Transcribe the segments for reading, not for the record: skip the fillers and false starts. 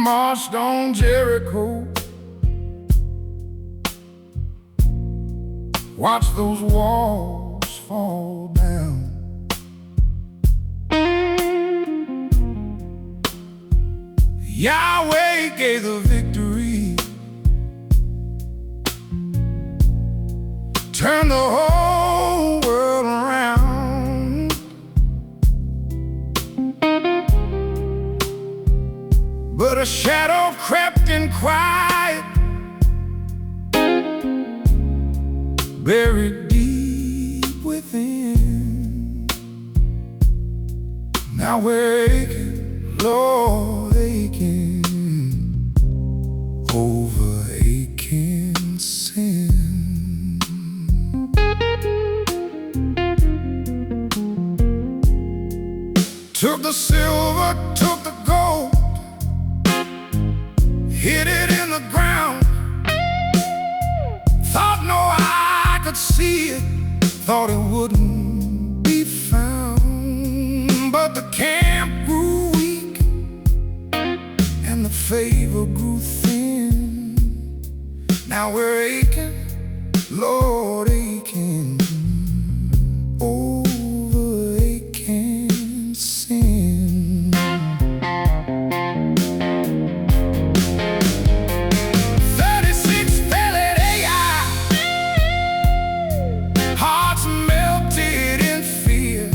marched on Jericho. Watch those walls fall down. Yahweh gave the victory. Turn the whole world around. But a shadow crept in quiet, buried deep within. Now we're aching, Lord, aching over aching sin. Took the silver, took the gold, hid it in the ground. Thought no eye could see it, thought it wouldn't be found. But the camp grew weak and the favor grew thin. Now we're aching, Lord, aching over aching sin. 36 fell at Achan, hearts melted in fear.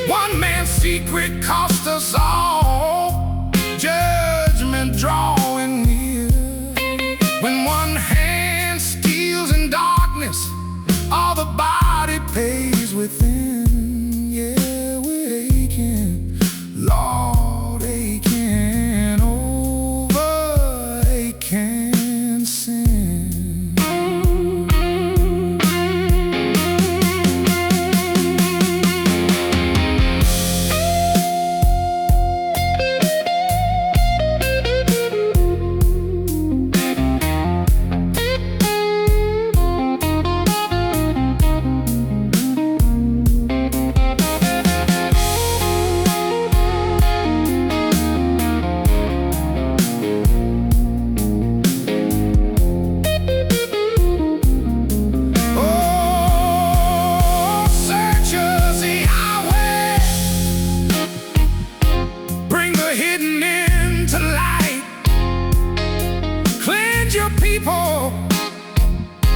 One man's secret cost us all, judgment drawing near. When one hand steals in darkness, all the body pays within. Yeah, we're aching, Lord, aching over aching sin. Hidden into light, cleanse your people,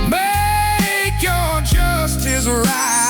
make your justice right.